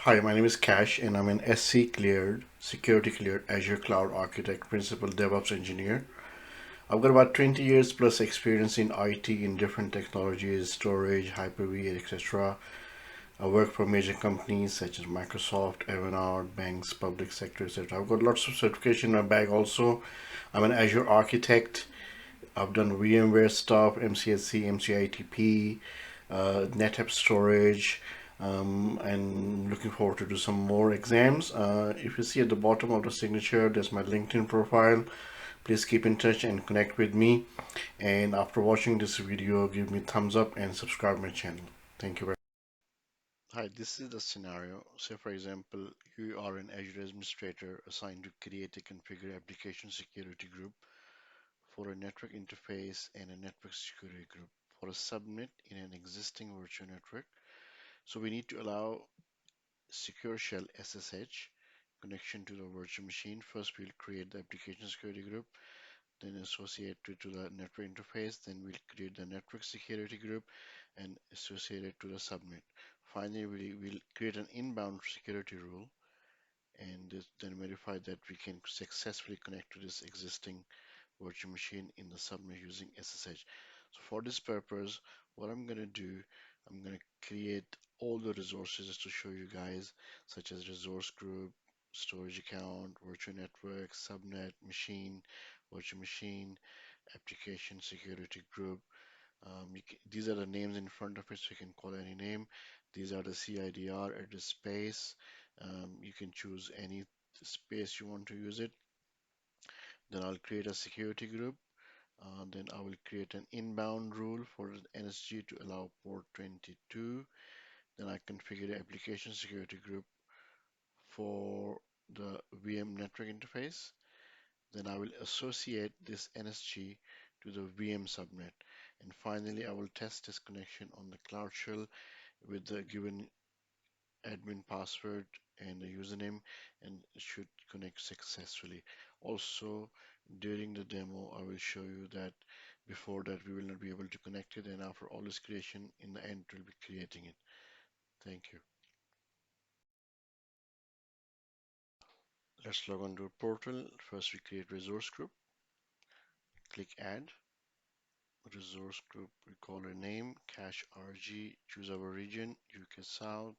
Hi, my name is Cash, and I'm an SC cleared, security cleared Azure Cloud Architect, Principal DevOps Engineer. I've got about 20 years plus experience in IT in different technologies, storage, Hyper-V, etc. I work for major companies such as Microsoft, Evernote, banks, public sector, etc. I've got lots of certification in my bag also. I'm an Azure architect. I've done VMware stuff, MCSC, MCITP, NetApp storage, and looking forward to do some more exams. If you see at the bottom of the signature, there's my LinkedIn profile. Please keep in touch and connect with me. And after watching this video, give me thumbs up and subscribe my channel. Thank you very much. Hi, this is the scenario. Say, for example, you are an Azure administrator assigned to create a configure application security group for a network interface and a network security group for a subnet in an existing virtual network. So we need to allow secure shell SSH connection to the virtual machine. First, we'll create the application security group, then associate it to the network interface, then we'll create the network security group and associate it to the subnet. Finally, we will create an inbound security rule and then verify that we can successfully connect to this existing virtual machine in the subnet using SSH. So for this purpose, what I'm going to do, I'm going to create all the resources to show you guys, such as resource group, storage account, virtual network, subnet, machine, virtual machine, application security group. These are the names in front of it, so you can call any name. These are the CIDR address space. You can choose any space you want to use it. Then I'll create a security group. Then I will create an inbound rule for the NSG to allow port 22. Then I configure the application security group for the VM network interface. Then I will associate this NSG to the VM subnet. And finally, I will test this connection on the Cloud Shell with the given admin password and the username, and it should connect successfully. Also, during the demo, I will show you that before that we will not be able to connect it, and after all this creation, in the end, we'll be creating it. Thank you. Let's log on to a portal. First, we create resource group. Click add. Resource group, we call a name, cache RG, choose our region, UK South,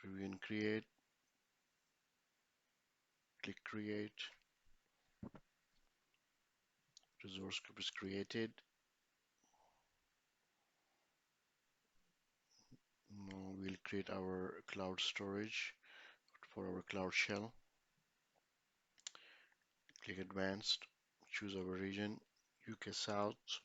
review and create, click create, resource group is created. Now we'll create our cloud storage for our cloud shell. Click advanced, choose our region, UK South.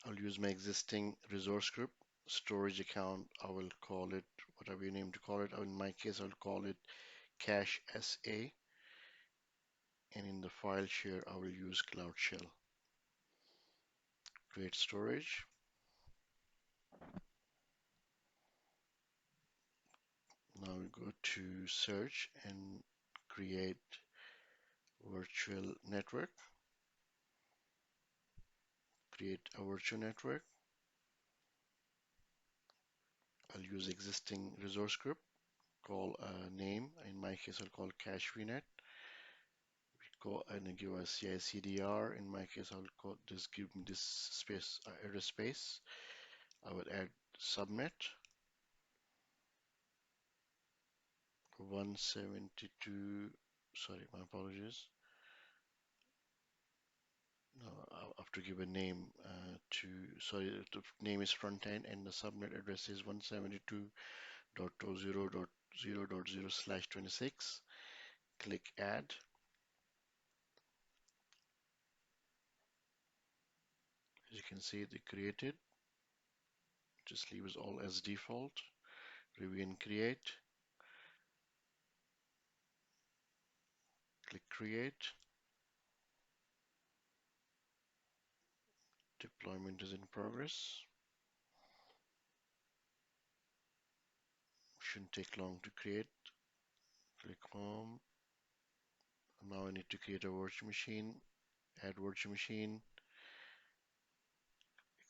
I'll use my existing resource group, storage account. I will call it whatever you name to call it. In my case, I'll call it cache SA. And in the file share, I will use cloud shell. Create storage. Now we go to search and create virtual network. Create a virtual network. I'll use existing resource group. Call a name. In my case, I'll call cache vnet. Go and give a CICDR. In my case, I'll call this, give me this space, address space. I will add subnet 172. Sorry, my apologies. No, I have to give a name to, sorry, the name is front end and the subnet address is 172.20.0.0/26. Click add. As you can see, they created. Just leave it all as default. Review and create. Click create. Deployment is in progress. Shouldn't take long to create. Click home. Now I need to create a virtual machine. Add virtual machine.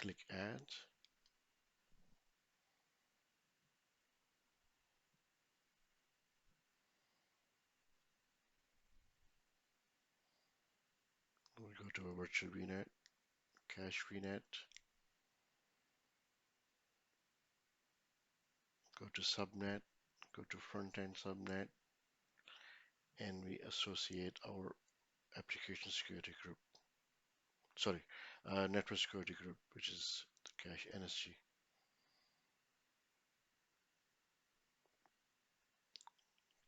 Click Add. We'll go to a virtual VNet, cache VNet, go to Subnet, go to front-end Subnet, and we associate our application security group. Sorry, network security group, which is the cache NSG.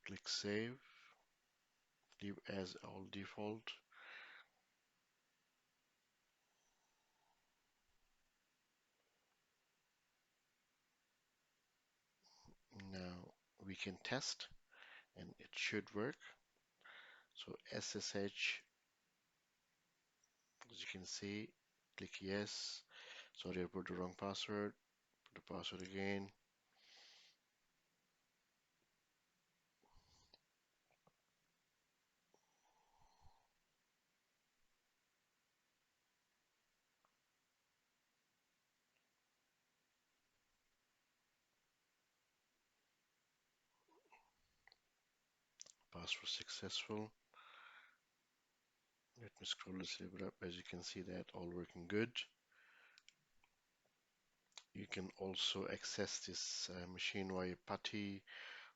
Click Save, leave as all default. Now we can test, and it should work. So SSH, as you can see, click yes. Sorry, I put the wrong password. Put the password again. Password successful. Let me scroll this little bit up. As you can see, that all working good. You can also access this machine via PuTTY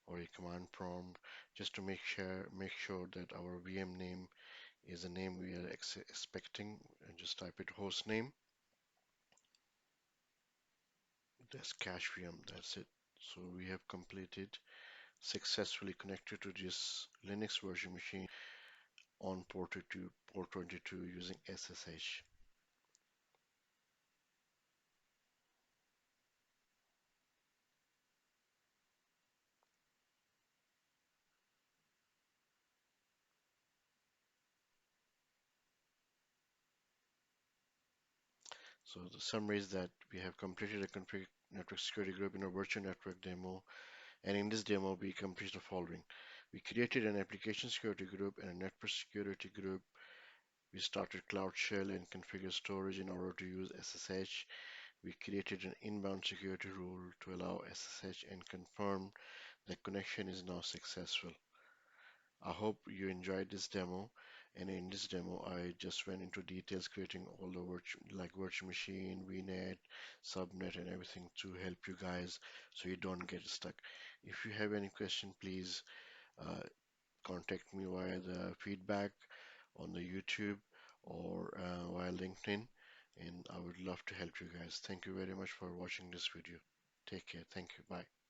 or a command prompt, just to make sure that our VM name is the name we are expecting, and just type it host name. That's cache VM. That's it. So we have completed successfully connected to this Linux virtual machine on port 22 using SSH. So the summary is that we have completed a config network security group in a virtual network demo, and in this demo we completed the following. We created an application security group and a network security group. We started Cloud Shell and configured storage in order to use SSH. We created an inbound security rule to allow SSH and confirmed that connection is now successful. I hope you enjoyed this demo, and in this demo I just went into details creating all the virtual machine, VNet, subnet and everything to help you guys so you don't get stuck. If you have any question, please uh, contact me via the feedback on the YouTube or via LinkedIn, and I would love to help you guys. Thank you very much for watching this video. Take care. Thank you. Bye.